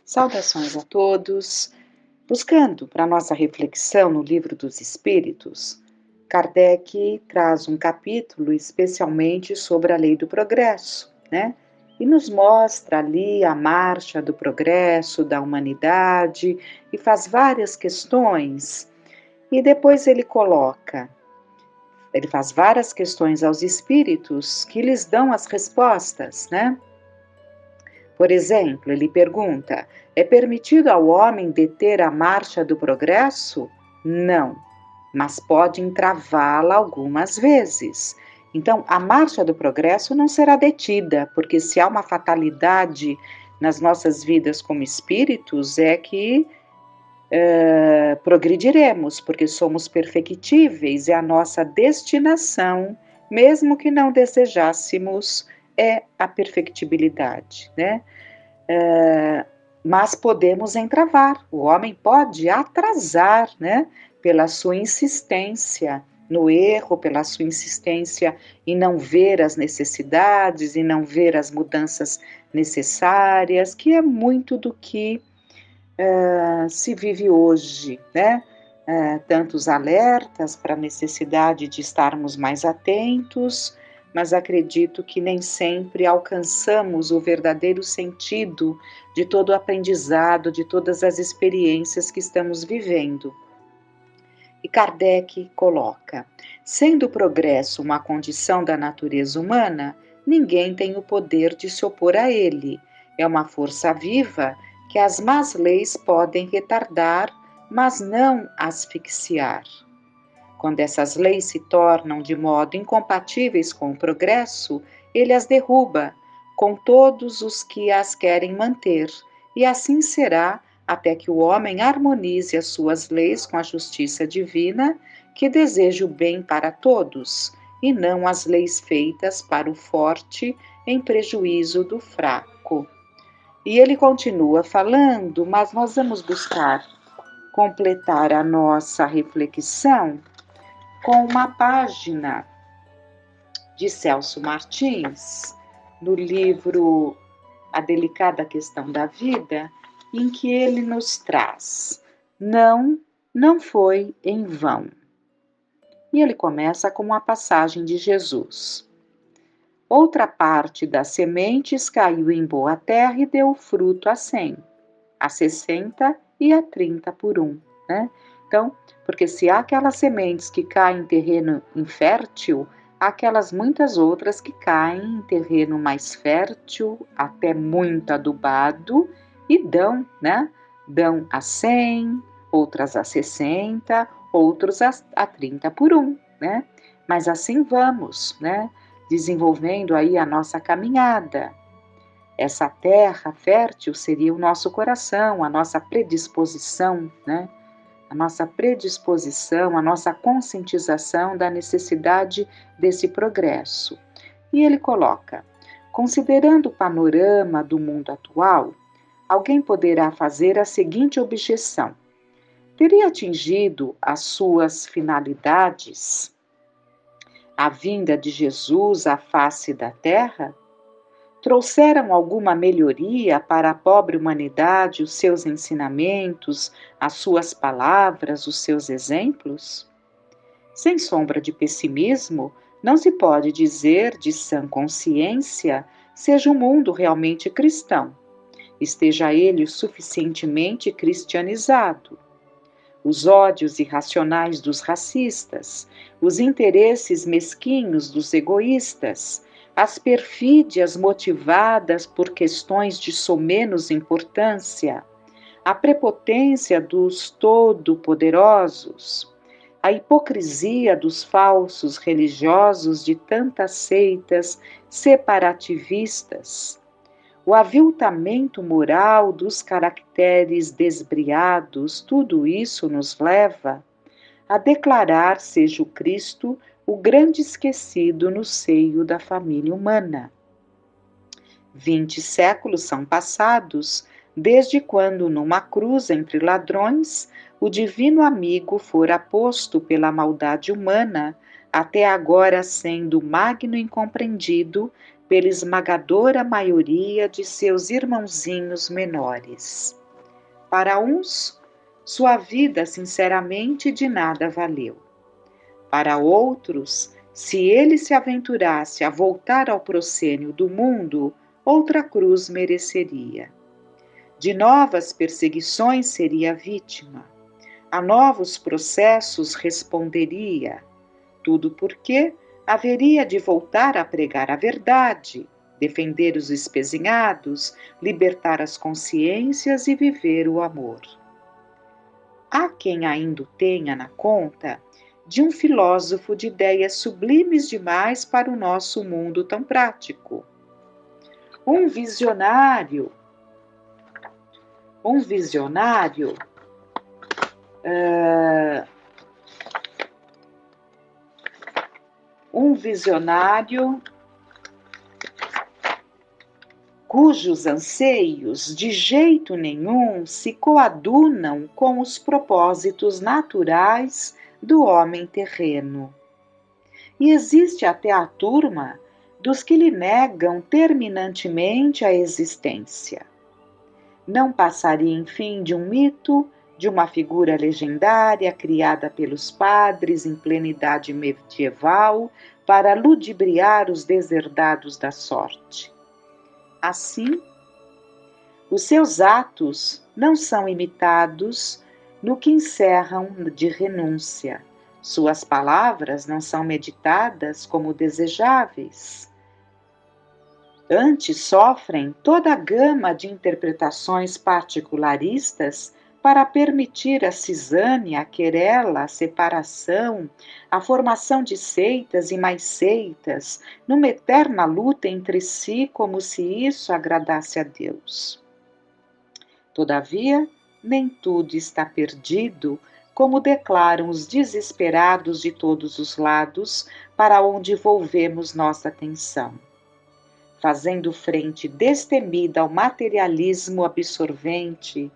Saudações a todos. Buscando para nossa reflexão no Livro dos Espíritos, Kardec traz um capítulo especialmente sobre a lei do progresso, né? E nos mostra ali a marcha do progresso da humanidade e faz várias questões. E depois ele faz várias questões aos espíritos que lhes dão as respostas, né? Por exemplo, ele pergunta: é permitido ao homem deter a marcha do progresso? Não, mas pode entravá-la algumas vezes. Então, a marcha do progresso não será detida, porque se há uma fatalidade nas nossas vidas como espíritos, é que progrediremos, porque somos perfectíveis, é a nossa destinação, mesmo que não desejássemos, é a perfectibilidade, né? Mas podemos entravar, o homem pode atrasar, né? Pela sua insistência no erro, pela sua insistência em não ver as necessidades, em não ver as mudanças necessárias, que é muito do que se vive hoje, né? Tantos alertas para a necessidade de estarmos mais atentos, mas acredito que nem sempre alcançamos o verdadeiro sentido de todo o aprendizado, de todas as experiências que estamos vivendo. E Kardec coloca: sendo o progresso uma condição da natureza humana, ninguém tem o poder de se opor a ele. É uma força viva que as más leis podem retardar, mas não asfixiar. Quando essas leis se tornam de modo incompatíveis com o progresso, ele as derruba com todos os que as querem manter, e assim será até que o homem harmonize as suas leis com a justiça divina, que deseja o bem para todos, e não as leis feitas para o forte em prejuízo do fraco. E ele continua falando, mas nós vamos buscar completar a nossa reflexão com uma página de Celso Martins, no livro A Delicada Questão da Vida, em que ele nos traz: não foi em vão. E ele começa com uma passagem de Jesus. Outra parte das sementes caiu em boa terra e deu fruto a 100, a 60 e a 30 por um, né? Então, porque se há aquelas sementes que caem em terreno infértil, há aquelas muitas outras que caem em terreno mais fértil, até muito adubado, e dão, né? Dão a 100, outras a 60, outros a 30 por um, né? Mas assim vamos, né? Desenvolvendo aí a nossa caminhada. Essa terra fértil seria o nosso coração, a nossa predisposição, né? A nossa predisposição, a nossa conscientização da necessidade desse progresso. E ele coloca: considerando o panorama do mundo atual, alguém poderá fazer a seguinte objeção: teria atingido as suas finalidades a vinda de Jesus à face da terra? Trouxeram alguma melhoria para a pobre humanidade os seus ensinamentos, as suas palavras, os seus exemplos? Sem sombra de pessimismo, não se pode dizer de sã consciência seja o mundo realmente cristão, esteja ele o suficientemente cristianizado. Os ódios irracionais dos racistas, os interesses mesquinhos dos egoístas, as perfídias motivadas por questões de somenos importância, a prepotência dos todo-poderosos, a hipocrisia dos falsos religiosos de tantas seitas separativistas, o aviltamento moral dos caracteres desbriados, tudo isso nos leva a declarar seja o Cristo o grande esquecido no seio da família humana. 20 séculos são passados desde quando, numa cruz entre ladrões, o divino amigo fora posto pela maldade humana, até agora sendo magno incompreendido, pela esmagadora maioria de seus irmãozinhos menores. Para uns, sua vida sinceramente de nada valeu. Para outros, se ele se aventurasse a voltar ao proscênio do mundo, outra cruz mereceria. De novas perseguições seria vítima, a novos processos responderia, tudo porque haveria de voltar a pregar a verdade, defender os espezinhados, libertar as consciências e viver o amor. Há quem ainda o tenha na conta de um filósofo de ideias sublimes demais para o nosso mundo tão prático. Um visionário cujos anseios de jeito nenhum se coadunam com os propósitos naturais do homem terreno. E existe até a turma dos que lhe negam terminantemente a existência. Não passaria, enfim, de um mito, de uma figura legendária criada pelos padres em plena idade medieval para ludibriar os deserdados da sorte. Assim, os seus atos não são imitados no que encerram de renúncia. Suas palavras não são meditadas como desejáveis. Antes sofrem toda a gama de interpretações particularistas para permitir a cisânia, a querela, a separação, a formação de seitas e mais seitas, numa eterna luta entre si, como se isso agradasse a Deus. Todavia, nem tudo está perdido, como declaram os desesperados de todos os lados, para onde volvemos nossa atenção. Fazendo frente destemida ao materialismo absorvente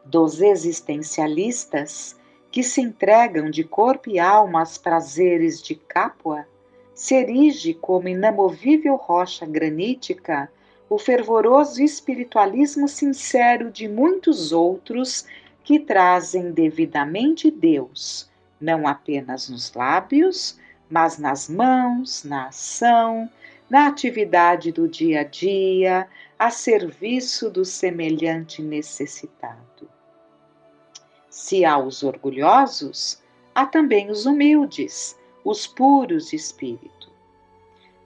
dos existencialistas, que se entregam de corpo e alma aos prazeres de Capua, se erige como inamovível rocha granítica o fervoroso espiritualismo sincero de muitos outros que trazem devidamente Deus, não apenas nos lábios, mas nas mãos, na ação, na atividade do dia a dia, a serviço do semelhante necessitado. Se há os orgulhosos, há também os humildes, os puros de espírito.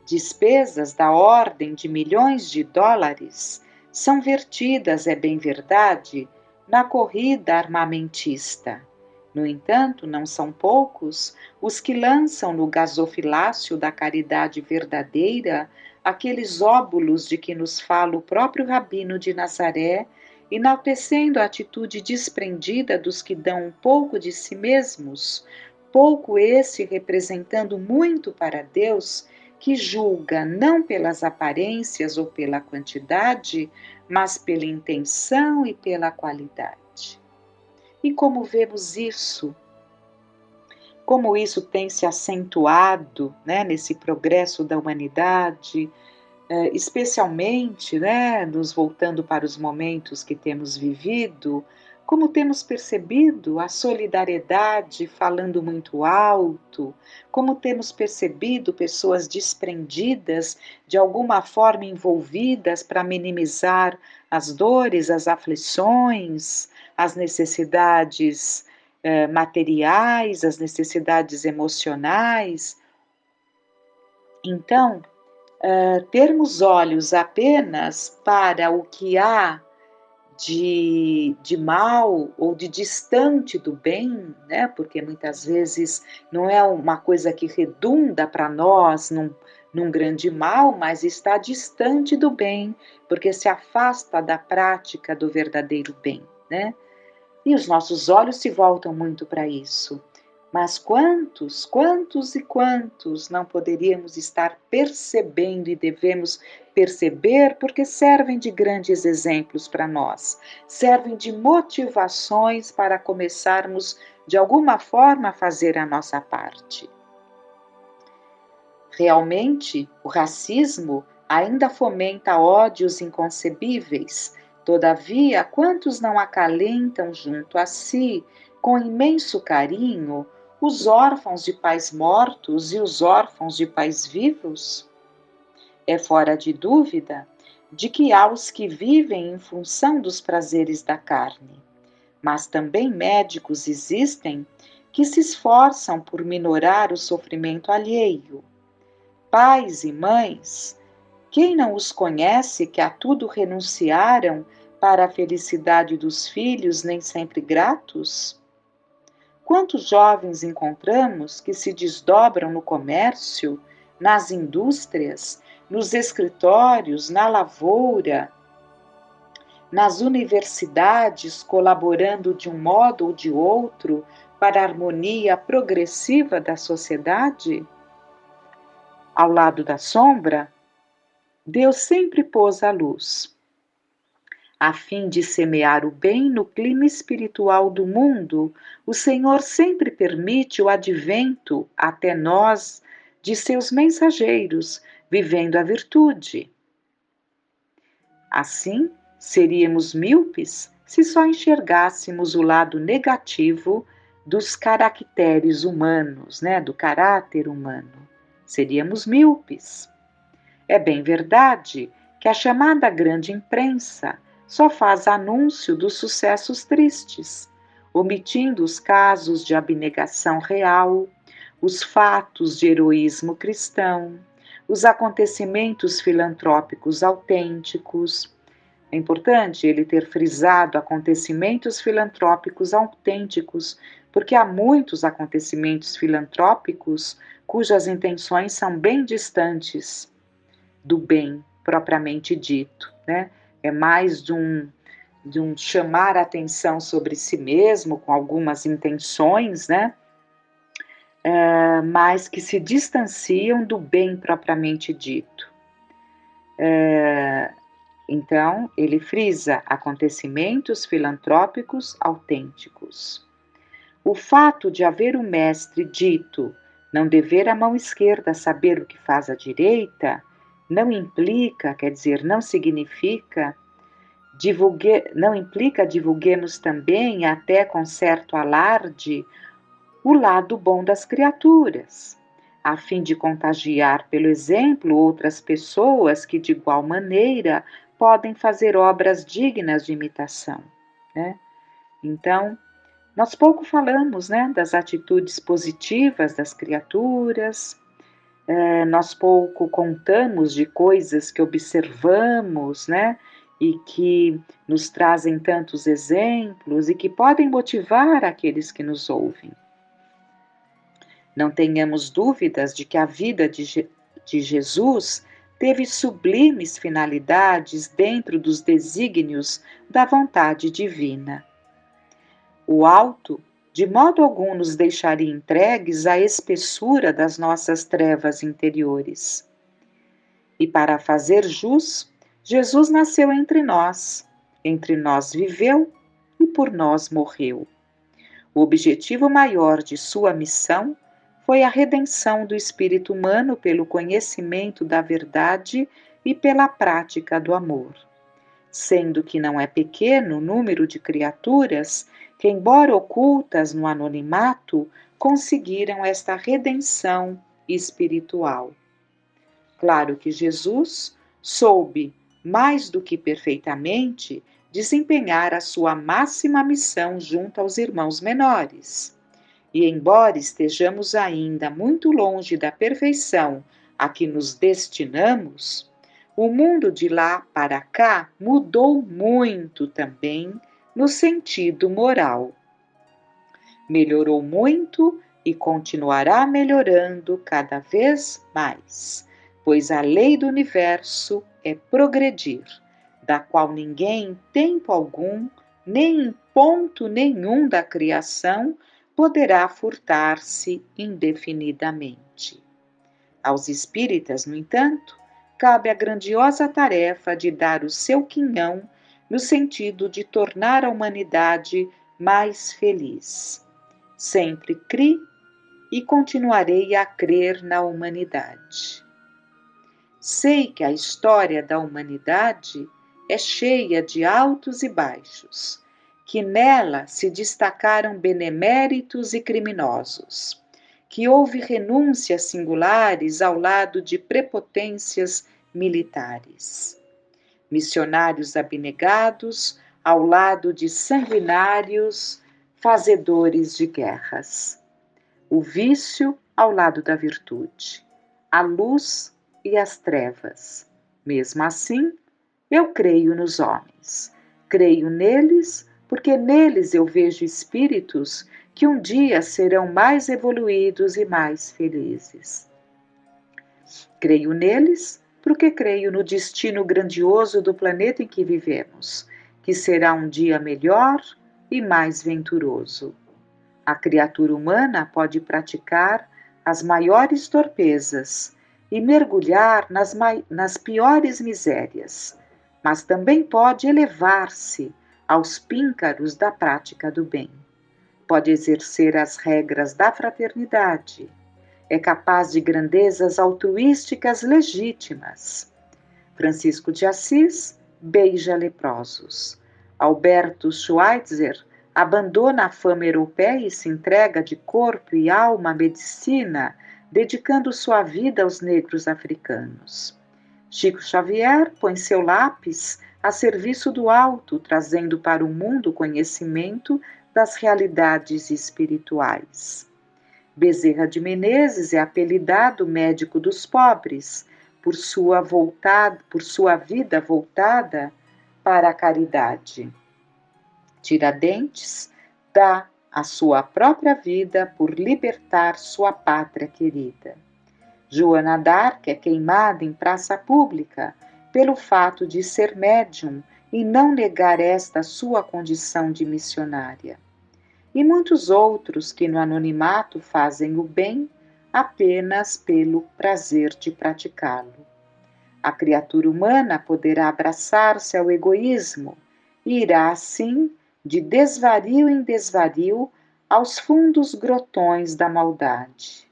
Despesas da ordem de milhões de dólares são vertidas, é bem verdade, na corrida armamentista. No entanto, não são poucos os que lançam no gasofilácio da caridade verdadeira aqueles óbulos de que nos fala o próprio Rabino de Nazaré, enaltecendo a atitude desprendida dos que dão um pouco de si mesmos, pouco esse representando muito para Deus, que julga não pelas aparências ou pela quantidade, mas pela intenção e pela qualidade. E como vemos isso? Como isso tem se acentuado, né, nesse progresso da humanidade, especialmente, né, nos voltando para os momentos que temos vivido, como temos percebido a solidariedade falando muito alto, como temos percebido pessoas desprendidas, de alguma forma envolvidas para minimizar as dores, as aflições, as necessidades materiais, as necessidades emocionais. Então, termos olhos apenas para o que há de mal ou de distante do bem, né? Porque muitas vezes não é uma coisa que redunda para nós num grande mal, mas está distante do bem, porque se afasta da prática do verdadeiro bem, né? E os nossos olhos se voltam muito para isso. Mas quantos e quantos não poderíamos estar percebendo e devemos perceber porque servem de grandes exemplos para nós, servem de motivações para começarmos de alguma forma a fazer a nossa parte. Realmente, o racismo ainda fomenta ódios inconcebíveis. Todavia, quantos não acalentam junto a si, com imenso carinho, os órfãos de pais mortos e os órfãos de pais vivos? É fora de dúvida de que há os que vivem em função dos prazeres da carne, mas também médicos existem que se esforçam por minorar o sofrimento alheio. Pais e mães, quem não os conhece que a tudo renunciaram para a felicidade dos filhos nem sempre gratos? Quantos jovens encontramos que se desdobram no comércio, nas indústrias, nos escritórios, na lavoura, nas universidades, colaborando de um modo ou de outro para a harmonia progressiva da sociedade? Ao lado da sombra, Deus sempre pôs a luz, a fim de semear o bem no clima espiritual do mundo. O Senhor sempre permite o advento até nós de seus mensageiros, vivendo a virtude. Assim, seríamos míopes se só enxergássemos o lado negativo dos caracteres humanos, do caráter humano. Seríamos míopes. É bem verdade que a chamada grande imprensa só faz anúncio dos sucessos tristes, omitindo os casos de abnegação real, os fatos de heroísmo cristão, os acontecimentos filantrópicos autênticos. É importante ele ter frisado acontecimentos filantrópicos autênticos, porque há muitos acontecimentos filantrópicos cujas intenções são bem distantes do bem propriamente dito, É mais de um chamar a atenção sobre si mesmo, com algumas intenções, mas que se distanciam do bem propriamente dito. Então, ele frisa acontecimentos filantrópicos autênticos. O fato de haver um mestre dito não dever a mão esquerda saber o que faz a direita, não implica, quer dizer, não significa, não implica divulguemos também, até com certo alarde, o lado bom das criaturas, a fim de contagiar pelo exemplo outras pessoas que de igual maneira podem fazer obras dignas de imitação, Então, nós pouco falamos, das atitudes positivas das criaturas, nós pouco contamos de coisas que observamos, e que nos trazem tantos exemplos e que podem motivar aqueles que nos ouvem. Não tenhamos dúvidas de que a vida de Jesus teve sublimes finalidades dentro dos desígnios da vontade divina. O alto, de modo algum, nos deixaria entregues à espessura das nossas trevas interiores. E para fazer jus, Jesus nasceu entre nós viveu e por nós morreu. O objetivo maior de sua missão foi a redenção do espírito humano pelo conhecimento da verdade e pela prática do amor. Sendo que não é pequeno o número de criaturas que, embora ocultas no anonimato, conseguiram esta redenção espiritual. Claro que Jesus soube, mais do que perfeitamente, desempenhar a sua máxima missão junto aos irmãos menores. E embora estejamos ainda muito longe da perfeição a que nos destinamos, o mundo de lá para cá mudou muito também no sentido moral. Melhorou muito e continuará melhorando cada vez mais, pois a lei do universo é progredir, da qual ninguém em tempo algum, nem em ponto nenhum da criação, poderá furtar-se indefinidamente. Aos espíritas, no entanto, cabe a grandiosa tarefa de dar o seu quinhão no sentido de tornar a humanidade mais feliz. Sempre e continuarei a crer na humanidade. Sei que a história da humanidade é cheia de altos e baixos, que nela se destacaram beneméritos e criminosos, que houve renúncias singulares ao lado de prepotências militares, missionários abnegados ao lado de sanguinários fazedores de guerras, o vício ao lado da virtude, a luz e as trevas. Mesmo assim, eu creio nos homens. Creio neles porque neles eu vejo espíritos que um dia serão mais evoluídos e mais felizes. Creio neles porque creio no destino grandioso do planeta em que vivemos, que será um dia melhor e mais venturoso. A criatura humana pode praticar as maiores torpezas e mergulhar nas piores misérias, mas também pode elevar-se aos píncaros da prática do bem. Pode exercer as regras da fraternidade. É capaz de grandezas altruísticas legítimas. Francisco de Assis beija leprosos. Alberto Schweitzer abandona a fama europeia e se entrega de corpo e alma à medicina, dedicando sua vida aos negros africanos. Chico Xavier põe seu lápis a serviço do alto, trazendo para o mundo o conhecimento das realidades espirituais. Bezerra de Menezes é apelidado médico dos pobres, por sua vida voltada para a caridade. Tiradentes dá a sua própria vida por libertar sua pátria querida. Joana d'Arc é queimada em praça pública pelo fato de ser médium e não negar esta sua condição de missionária. E muitos outros que no anonimato fazem o bem apenas pelo prazer de praticá-lo. A criatura humana poderá abraçar-se ao egoísmo e irá, assim, de desvario em desvario aos fundos grotões da maldade.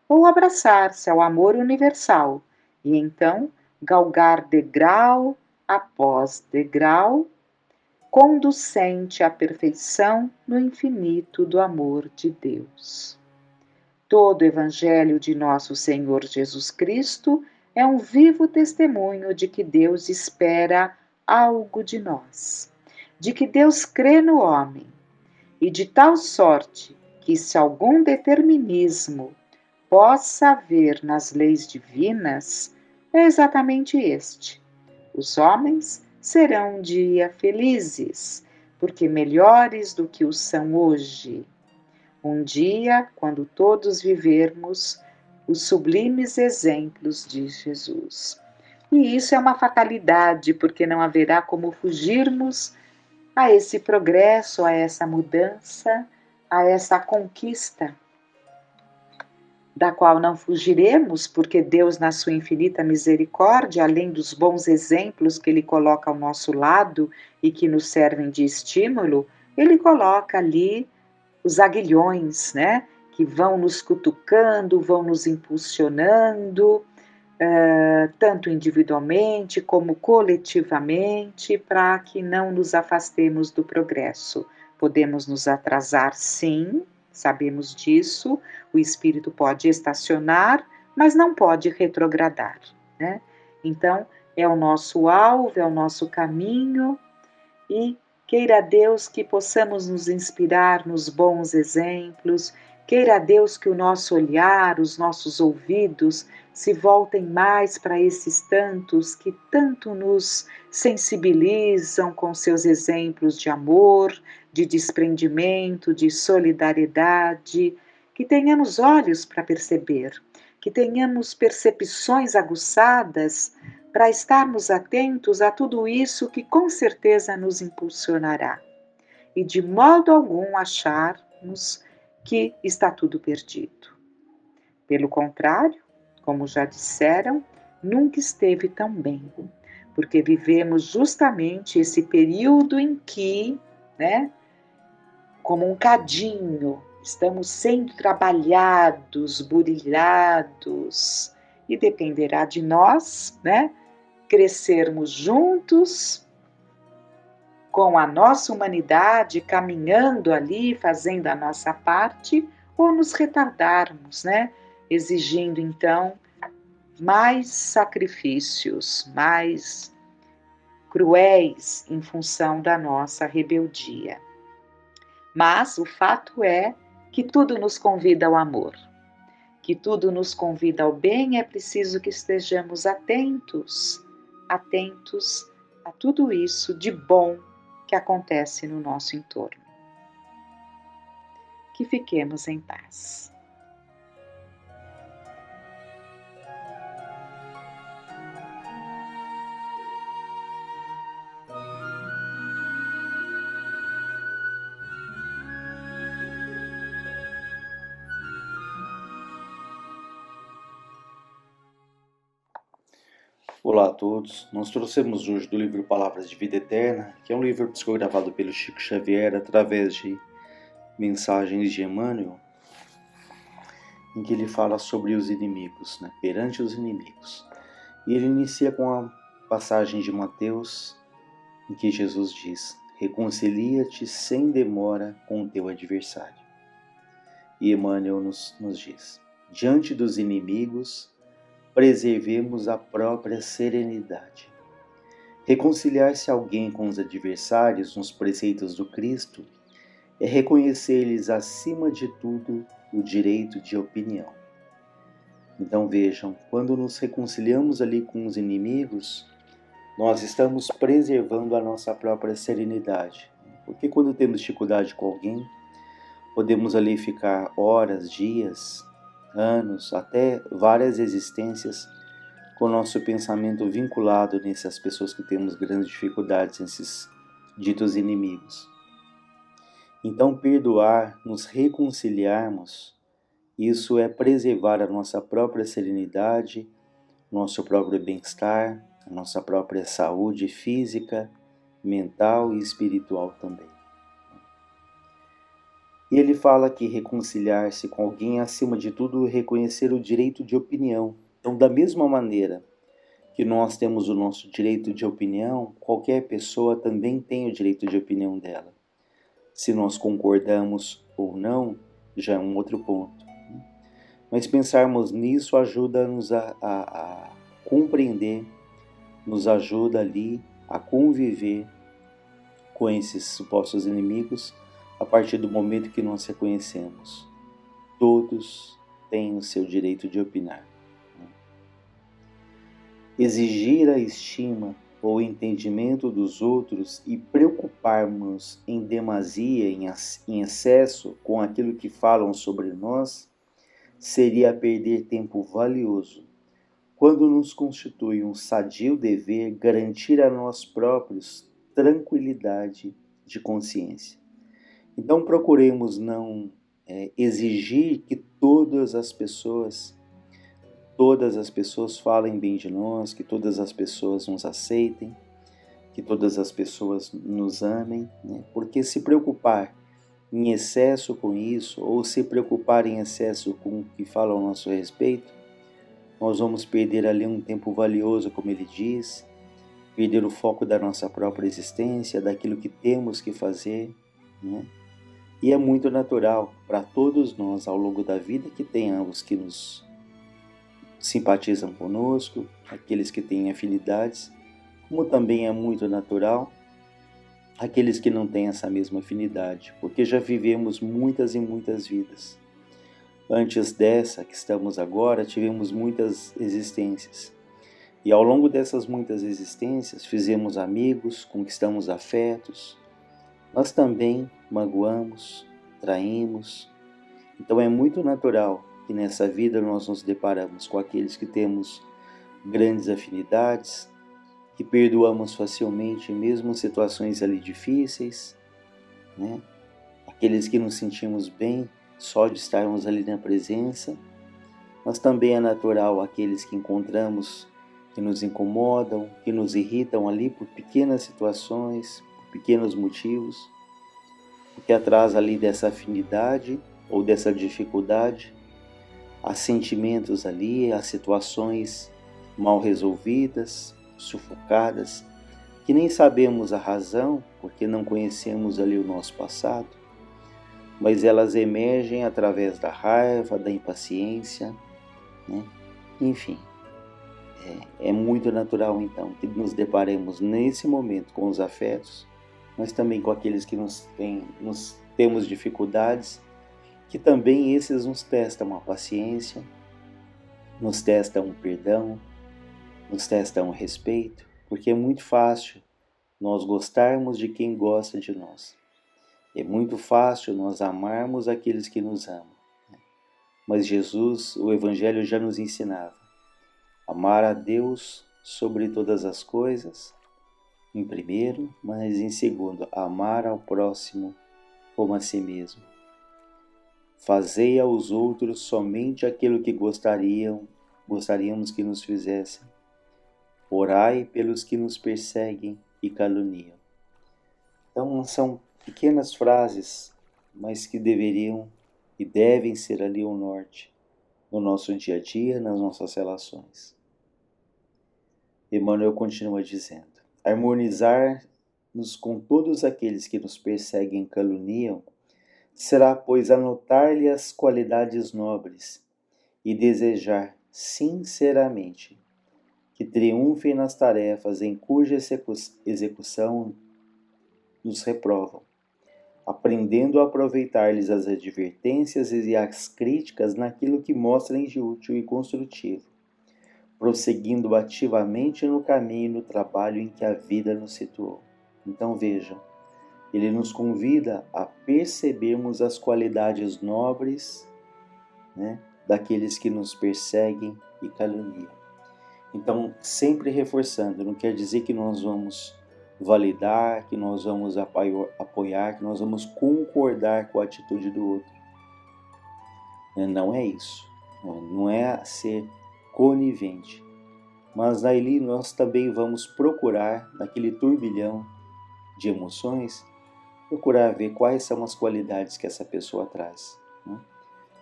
Ou abraçar-se ao amor universal e então galgar degrau após degrau, conducente à perfeição no infinito do amor de Deus. Todo o Evangelho de nosso Senhor Jesus Cristo é um vivo testemunho de que Deus espera algo de nós, de que Deus crê no homem, e de tal sorte que, se algum determinismo possa haver nas leis divinas, é exatamente este: os homens serão um dia felizes, porque melhores do que o são hoje. Um dia, quando todos vivermos os sublimes exemplos de Jesus. E isso é uma fatalidade, porque não haverá como fugirmos a esse progresso, a essa mudança, a essa conquista, da qual não fugiremos, porque Deus, na sua infinita misericórdia, além dos bons exemplos que Ele coloca ao nosso lado e que nos servem de estímulo, Ele coloca ali os aguilhões, né? Que vão nos cutucando, vão nos impulsionando, tanto individualmente como coletivamente, para que não nos afastemos do progresso. Podemos nos atrasar, sim, sabemos disso, o espírito pode estacionar, mas não pode retrogradar, né? Então, é o nosso alvo, é o nosso caminho, e queira Deus que possamos nos inspirar nos bons exemplos, queira Deus que o nosso olhar, os nossos ouvidos se voltem mais para esses tantos que tanto nos sensibilizam com seus exemplos de amor, de desprendimento, de solidariedade, que tenhamos olhos para perceber, que tenhamos percepções aguçadas para estarmos atentos a tudo isso que com certeza nos impulsionará. E de modo algum acharmos que está tudo perdido. Pelo contrário, como já disseram, nunca esteve tão bem, porque vivemos justamente esse período em que, né, como um cadinho estamos sendo trabalhados, burilados, e dependerá de nós, né? Crescermos juntos com a nossa humanidade, caminhando ali, fazendo a nossa parte, ou nos retardarmos, né? Exigindo então mais sacrifícios, mais cruéis em função da nossa rebeldia. Mas o fato é que tudo nos convida ao amor, que tudo nos convida ao bem, é preciso que estejamos atentos, atentos a tudo isso de bom que acontece no nosso entorno. Que fiquemos em paz. Olá a todos, nós trouxemos hoje do livro Palavras de Vida Eterna, que é um livro psicografado pelo Chico Xavier através de mensagens de Emmanuel, em que ele fala sobre os inimigos, perante os inimigos. E ele inicia com a passagem de Mateus, em que Jesus diz: reconcilia-te sem demora com o teu adversário. E Emmanuel nos diz: diante dos inimigos, preservemos a própria serenidade. Reconciliar-se alguém com os adversários nos preceitos do Cristo é reconhecer-lhes acima de tudo o direito de opinião. Então vejam, quando nos reconciliamos ali com os inimigos, nós estamos preservando a nossa própria serenidade. Porque quando temos dificuldade com alguém, podemos ali ficar horas, dias, anos, até várias existências com o nosso pensamento vinculado nessas pessoas que temos grandes dificuldades, nesses ditos inimigos. Então, perdoar, nos reconciliarmos, isso é preservar a nossa própria serenidade, nosso próprio bem-estar, a nossa própria saúde física, mental e espiritual também. E ele fala que reconciliar-se com alguém é, acima de tudo, reconhecer o direito de opinião. Então, da mesma maneira que nós temos o nosso direito de opinião, qualquer pessoa também tem o direito de opinião dela. Se nós concordamos ou não, já é um outro ponto. Mas pensarmos nisso ajuda-nos a compreender, nos ajuda ali a conviver com esses supostos inimigos a partir do momento que nós reconhecemos. Todos têm o seu direito de opinar. Exigir a estima ou entendimento dos outros e preocuparmos em demasia, em excesso com aquilo que falam sobre nós, seria perder tempo valioso, quando nos constitui um sadio dever garantir a nós próprios tranquilidade de consciência. Então procuremos não exigir que todas as pessoas falem bem de nós, que todas as pessoas nos aceitem, que todas as pessoas nos amem, porque se preocupar em excesso com isso, ou se preocupar em excesso com o que fala ao nosso respeito, nós vamos perder ali um tempo valioso, como ele diz, perder o foco da nossa própria existência, daquilo que temos que fazer, E é muito natural para todos nós, ao longo da vida, que tenhamos que nos simpatizam conosco, aqueles que têm afinidades, como também é muito natural aqueles que não têm essa mesma afinidade, porque já vivemos muitas e muitas vidas. Antes dessa que estamos agora, tivemos muitas existências. E ao longo dessas muitas existências, fizemos amigos, conquistamos afetos, nós também magoamos, traímos. Então é muito natural que nessa vida nós nos deparamos com aqueles que temos grandes afinidades, que perdoamos facilmente mesmo em situações ali difíceis, Aqueles que nos sentimos bem só de estarmos ali na presença, mas também é natural aqueles que encontramos que nos incomodam, que nos irritam ali por pequenas situações, por pequenos motivos, porque atrás ali dessa afinidade ou dessa dificuldade, há sentimentos ali, há situações mal resolvidas, sufocadas, que nem sabemos a razão, porque não conhecemos ali o nosso passado, mas elas emergem através da raiva, da impaciência, né? Enfim, é muito natural então que nos deparemos nesse momento com os afetos, mas também com aqueles que temos dificuldades, que também esses nos testam a paciência, nos testam o perdão, nos testam o respeito, porque é muito fácil nós gostarmos de quem gosta de nós. É muito fácil nós amarmos aqueles que nos amam. Mas Jesus, o Evangelho já nos ensinava: amar a Deus sobre todas as coisas, em primeiro, mas em segundo, amar ao próximo como a si mesmo. Fazei aos outros somente aquilo que gostaríamos que nos fizessem. Orai pelos que nos perseguem e caluniam. Então são pequenas frases, mas que deveriam e devem ser ali o norte no nosso dia a dia, nas nossas relações. Emmanuel continua dizendo: harmonizar-nos com todos aqueles que nos perseguem e caluniam será, pois, anotar-lhe as qualidades nobres e desejar sinceramente que triunfem nas tarefas em cuja execução nos reprovam, aprendendo a aproveitar-lhes as advertências e as críticas naquilo que mostrem de útil e construtivo, prosseguindo ativamente no caminho e no trabalho em que a vida nos situou. Então vejam, ele nos convida a percebermos as qualidades nobres, né, daqueles que nos perseguem e caluniam. Então, sempre reforçando, não quer dizer que nós vamos validar, que nós vamos apoiar, que nós vamos concordar com a atitude do outro. Não é isso. Não é ser conivente. Mas daí nós também vamos procurar, naquele turbilhão de emoções, procurar ver quais são as qualidades que essa pessoa traz. Né?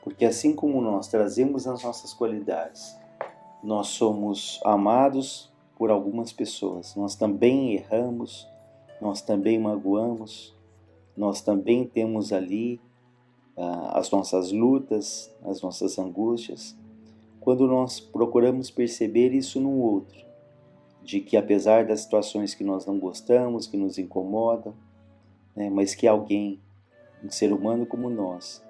Porque assim como nós trazemos as nossas qualidades, nós somos amados por algumas pessoas, nós também erramos, nós também magoamos, nós também temos ali as nossas lutas, as nossas angústias. Quando nós procuramos perceber isso no outro, de que apesar das situações que nós não gostamos, que nos incomodam, né, mas que alguém, um ser humano como nós,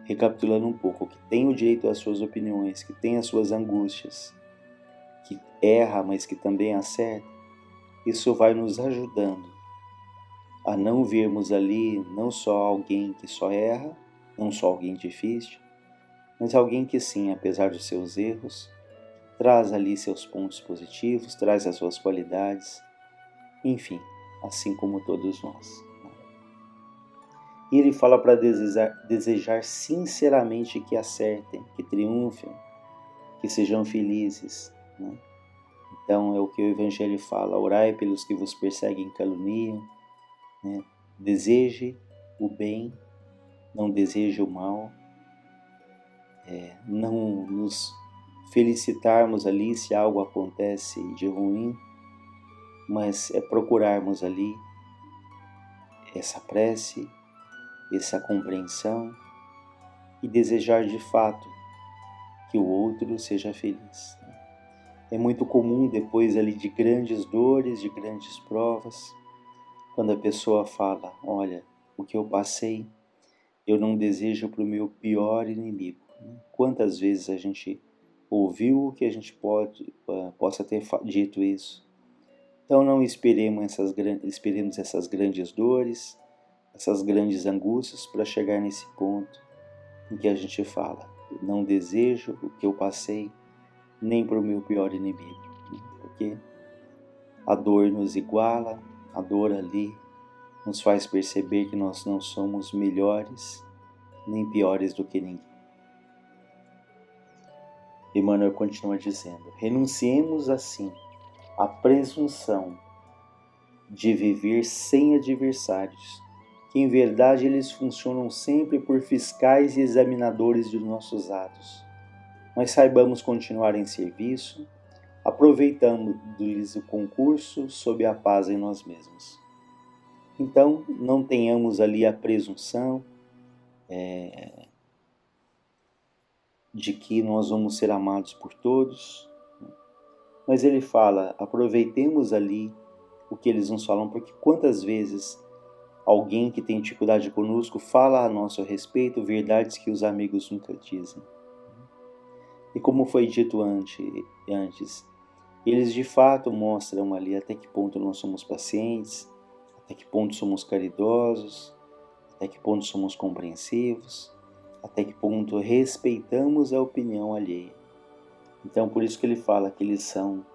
recapitulando um pouco, que tem o direito às suas opiniões, que tem as suas angústias, que erra, mas que também acerta, isso vai nos ajudando a não vermos ali não só alguém que só erra, não só alguém difícil, mas alguém que sim, apesar dos seus erros, traz ali seus pontos positivos, traz as suas qualidades, enfim, assim como todos nós. E ele fala para desejar sinceramente que acertem, que triunfem, que sejam felizes. Né? Então é o que o Evangelho fala: orai pelos que vos perseguem e caluniam, né? Deseje o bem, não deseje o mal, não nos felicitarmos ali se algo acontece de ruim, mas é procurarmos ali essa prece, essa compreensão e desejar de fato que o outro seja feliz. É muito comum depois ali de grandes dores, de grandes provas, quando a pessoa fala: olha, o que eu passei, eu não desejo para o meu pior inimigo. Quantas vezes a gente ouviu que a gente possa ter dito isso? Então não esperemos essas grandes dores, essas grandes angústias para chegar nesse ponto em que a gente fala: não desejo o que eu passei nem para o meu pior inimigo, porque a dor nos iguala, a dor ali nos faz perceber que nós não somos melhores nem piores do que ninguém. Emmanuel continua dizendo: renunciemos assim à presunção de viver sem adversários, que em verdade eles funcionam sempre por fiscais e examinadores de nossos atos. Mas saibamos continuar em serviço, aproveitando-lhes o concurso sob a paz em nós mesmos. Então, não tenhamos ali a presunção de que nós vamos ser amados por todos, mas ele fala, aproveitemos ali o que eles nos falam, porque quantas vezes alguém que tem dificuldade conosco fala a nosso respeito verdades que os amigos nunca dizem. E como foi dito antes, eles de fato mostram ali até que ponto nós somos pacientes, até que ponto somos caridosos, até que ponto somos compreensivos, até que ponto respeitamos a opinião alheia. Então, por isso que ele fala que eles são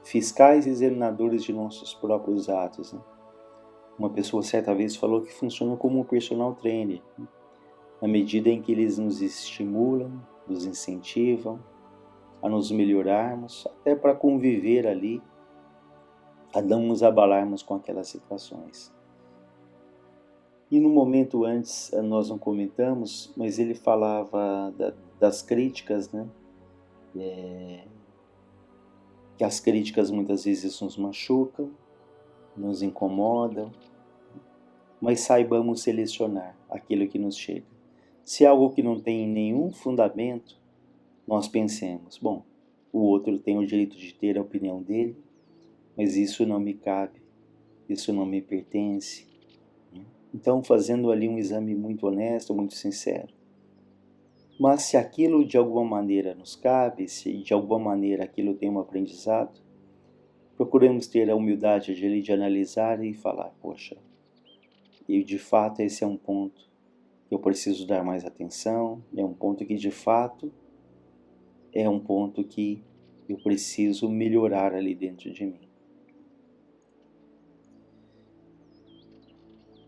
fiscais e examinadores de nossos próprios atos. Né? Uma pessoa certa vez falou que funciona como um personal trainer, né? Na medida em que eles nos estimulam, nos incentivam a nos melhorarmos, até para conviver ali, a não nos abalarmos com aquelas situações. E no momento antes, nós não comentamos, mas ele falava das críticas, né? Que as críticas muitas vezes nos machucam, nos incomodam, mas saibamos selecionar aquilo que nos chega. Se é algo que não tem nenhum fundamento, nós pensemos, bom, o outro tem o direito de ter a opinião dele, mas isso não me cabe, isso não me pertence. Então, fazendo ali um exame muito honesto, muito sincero. Mas se aquilo de alguma maneira nos cabe, se de alguma maneira aquilo tem um aprendizado, procuremos ter a humildade de analisar e falar, poxa, e de fato esse é um ponto que eu preciso dar mais atenção, é um ponto que de fato é um ponto que eu preciso melhorar ali dentro de mim.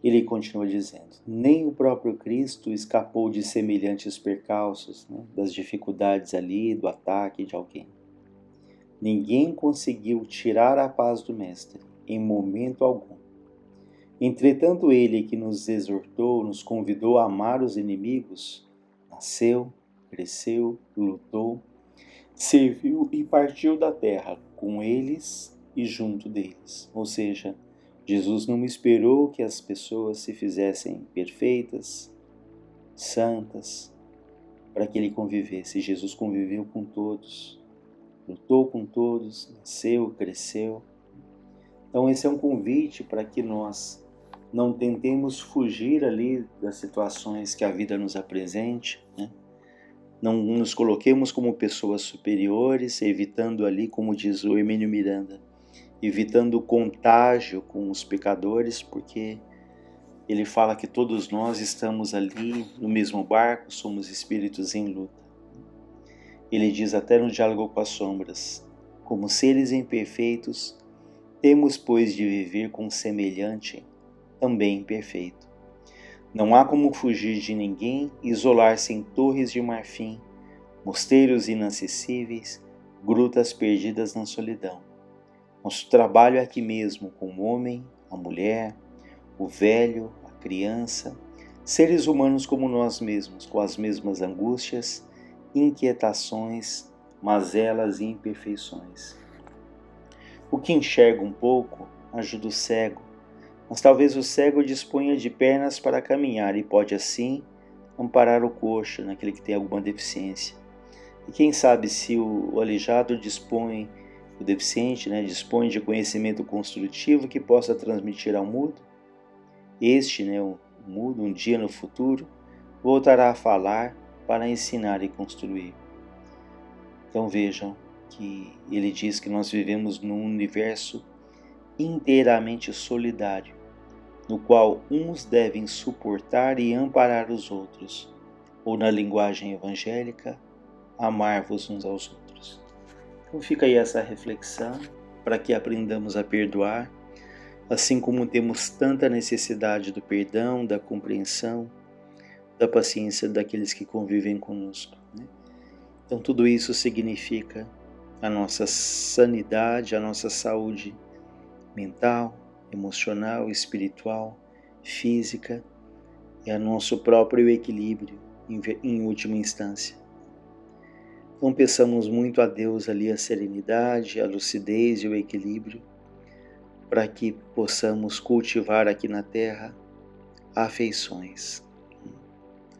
Ele continua dizendo, nem o próprio Cristo escapou de semelhantes percalços, né, das dificuldades ali, do ataque de alguém. Ninguém conseguiu tirar a paz do Mestre, em momento algum. Entretanto, ele que nos exortou, nos convidou a amar os inimigos, nasceu, cresceu, lutou, serviu e partiu da terra com eles e junto deles. Ou seja, Jesus não esperou que as pessoas se fizessem perfeitas, santas, para que ele convivesse. Jesus conviveu com todos, lutou com todos, nasceu, cresceu. Então esse é um convite para que nós não tentemos fugir ali das situações que a vida nos apresente, né? Não nos coloquemos como pessoas superiores, evitando ali, como diz o Hermínio Miranda, evitando o contágio com os pecadores, porque ele fala que todos nós estamos ali no mesmo barco, somos espíritos em luta. Ele diz até no Diálogo com as Sombras, como seres imperfeitos, temos, pois, de viver com semelhante, também imperfeito. Não há como fugir de ninguém, isolar-se em torres de marfim, mosteiros inacessíveis, grutas perdidas na solidão. Nosso trabalho é aqui mesmo, com o homem, a mulher, o velho, a criança, seres humanos como nós mesmos, com as mesmas angústias, inquietações, mazelas e imperfeições. O que enxerga um pouco ajuda o cego, mas talvez o cego disponha de pernas para caminhar e pode assim amparar o coxo, naquele que tem alguma deficiência. E quem sabe se o aleijado dispõe, o deficiente, né, dispõe de conhecimento construtivo que possa transmitir ao mudo, este, né, o mudo, um dia no futuro, voltará a falar para ensinar e construir. Então vejam que ele diz que nós vivemos num universo inteiramente solidário, no qual uns devem suportar e amparar os outros, ou na linguagem evangélica, amar-vos uns aos outros. Então fica aí essa reflexão para que aprendamos a perdoar, assim como temos tanta necessidade do perdão, da compreensão, da paciência daqueles que convivem conosco, né? Então tudo isso significa a nossa sanidade, a nossa saúde mental, emocional, espiritual, física e a nosso próprio equilíbrio em última instância. Então peçamos muito a Deus ali a serenidade, a lucidez e o equilíbrio para que possamos cultivar aqui na Terra afeições,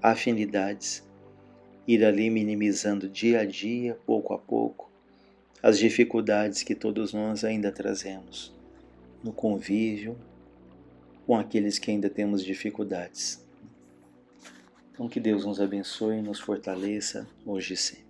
afinidades, ir ali minimizando dia a dia, pouco a pouco, as dificuldades que todos nós ainda trazemos no convívio com aqueles que ainda temos dificuldades. Então que Deus nos abençoe e nos fortaleça hoje e sempre.